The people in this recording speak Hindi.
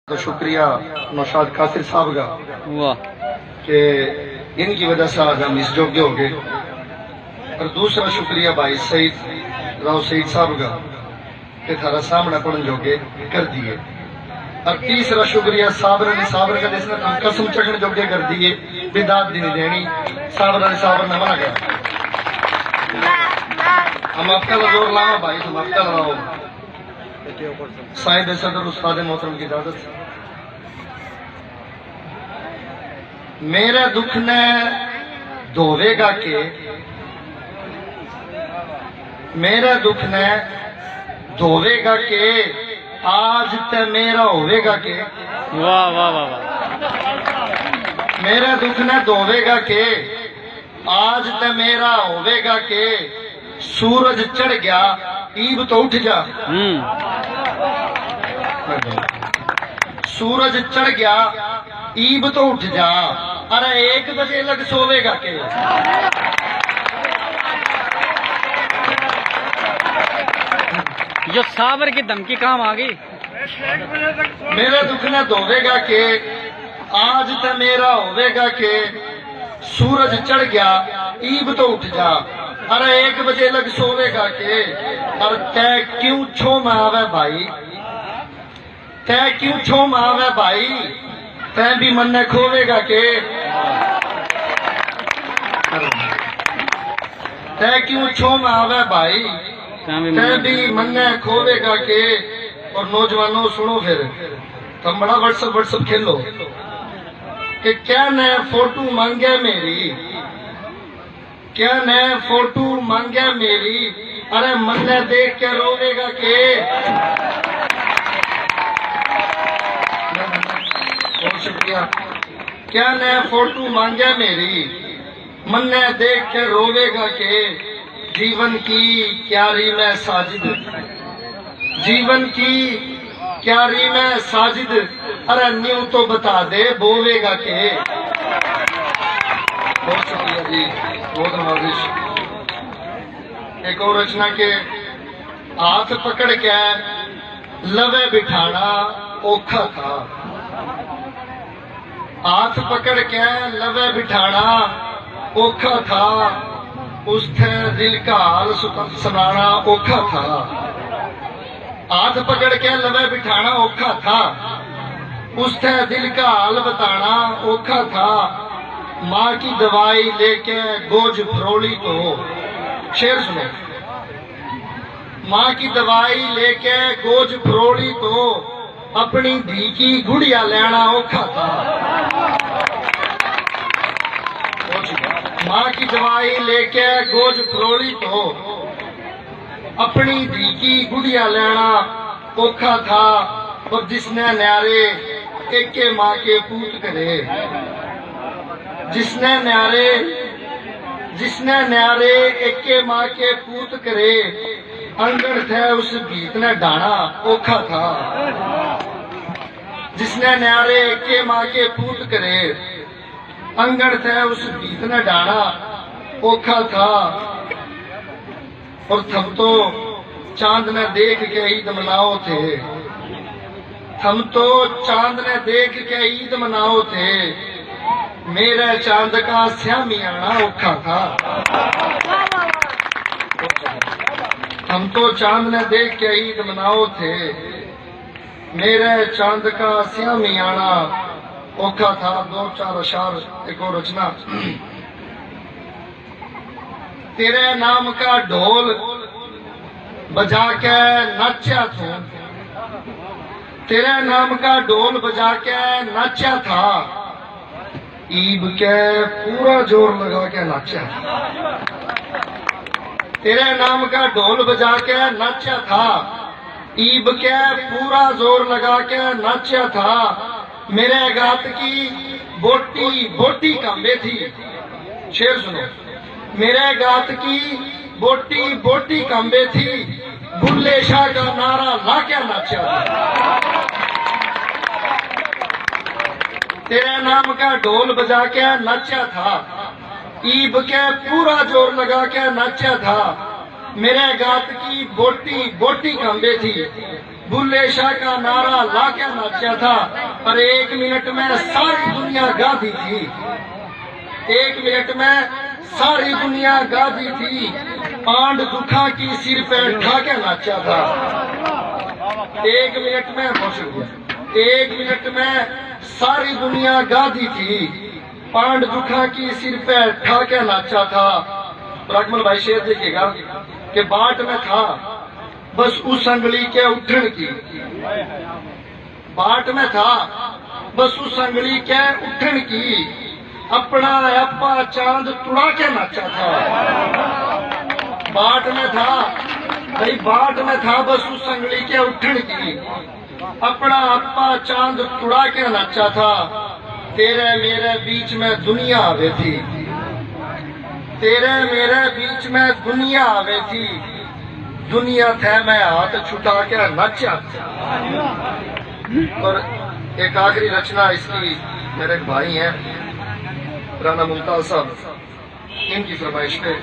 तो शुक्रिया नौशाद कासिर साहब का कि इनकी वजह से आज हम इस योग्य हो गए। और दूसरा शुक्रिया भाई सईद राव सईद साहब का कि थारा सामना पढ़ने योग्य कर दिए। और तीसरा शुक्रिया साबर ने साबर का जिसने हम कसम चखने योग्य कर दिए, बिदात दी नहीं देनी साबर ने साबर ने मना कर। हम आपका जोर लाओ भाई, तुम आपका लगाओ साहिब सदर उस्ताद मोहतरम की इजाजत से। मेरे दुख ने धोवेगा के, मेरे दुख ने धोवेगा के, आज ते मेरा होवेगा के। वाह वाह वाह वाह। मेरे दुख ने धोवेगा के, आज ते मेरा होवेगा के। सूरज चढ़ गया ईब तो उठ जा। सूरज चढ़ गया ईब तो उठ जा। अरे 1 बजे लग सोवेगा के। जो साबर की धमकी काम आ गई। मेरे दुख ने धोवेगा के, आज ते मेरा होवेगा के। सूरज चढ़ गया ईब तो उठ जा। अरे 1 बजे लग सोवेगा के। और तय क्यों छो में आवे भाई, तय क्यों छो में आवे भाई, तय भी मन ने खोवेगा के। तय क्यों छो में आवे भाई, तय भी मन ने खोवेगा के। और नौजवानों सुनो फिर, तुम बड़ा व्हाट्सएप खेलो कि क्या नया फोटो मांगे मेरी, क्या नया फोटो मांगे मेरी। अरे मन ने देख के रोवेगा के। बहुत शुक्रिया। क्या नया फोटो मांगे मेरी, मन ने देख के रोवेगा के। जीवन की क्यारी में साजिद, जीवन की क्यारी में साजिद। अरे न्यू तो बता दे बोवेगा के। बहुत शुक्रिया जी, बहुत नवाजिश। एक और रचना के, हाथ पकड़ के लवे बिठाना औखा था। हाथ पकड़ के लवे बिठाना औखा था। उसथे दिल का हाल सुनाना औखा था। हाथ पकड़ के लवे बिठाना औखा था। उसथे दिल का हाल बताना औखा था। माँ की दवाई लेके गोज फरोली तो, शेर सुने। माँ की दवाई लेके गोज फरोली तो, अपनी धी की गुड़िया लेना औखा था। माँ की दवाई लेके गोज फरोली तो, अपनी धी की गुड़िया लेना औखा था। और जिसने न्यारे एक माँ के पूत करे, जिसने न्यारे एके माँ के पूत करे। अंगड़ थे उस गीत ने डाना औखा था। जिसने न्यारे एके माँ के पूत करे, अंगड़ थे उस गीत ने डाना औखा था। और थम तो चांद ने देख के ईद मनाओ थे, थम तो चांद ने देख के ईद मनाओ थे। मेरे चांद का श्यामी आना औखा था। हम तो चांद ने देख के ईद मनाओ थे। मेरे चांद का श्यामी आना औखा था। 2-4 अशार। एक और रचना, तेरे नाम का ढोल बजा के नाचा था। तेरे नाम का ढोल बजा के नाचा था। ईब के पूरा जोर लगा के नाचा। तेरे नाम का ढोल बजा के नाचा था। ईब के पूरा जोर लगा के नाचा था। मेरे गात की बोटी बोटी कांबे थी। शेर सुनो। मेरे गात की बोटी बोटी कांबे थी। बुल्ले शाह का नारा ला के नाचा था। तेरे नाम का ढोल बजा के नाचा था। ईब के पूरा जोर लगा के नाचा था। मेरे गात की बोटी बोटी कांबे थी। बुल्ले शाह का नारा ला के नाचा था, पर 1 मिनट में सारी दुनिया गाती थी। 1 मिनट में सारी दुनिया गाती थी। पांड दुखा की सिर पे ढा के नाचा था। 1 मिनट में बहुत शुक्रिया। 1 मिनट में सारी दुनिया गाती थी। पांड दुखा की सिर पे ढा के नाचा था। और अकमल भाई शेर देखिएगा कि बाट में था बस उस अंगली के उठन की। बाट में था बस उस अंगली के उठन की। अपना अप्पा चांद तुड़ा के नाचा था। बाट में था भाई, बाट में था बस उस अंगली के उठन की। अपना अप्पा चांद तुड़ा के नाचा था। तेरे मेरे बीच में दुनिया आवे थी। तेरे मेरे बीच में दुनिया आवे थी। दुनिया थे मैं हाथ छुटा के नाचा। और एक आखिरी रचना इसकी मेरे एक भाई हैं राना मुमताज साहब, इनकी फरमाइश पे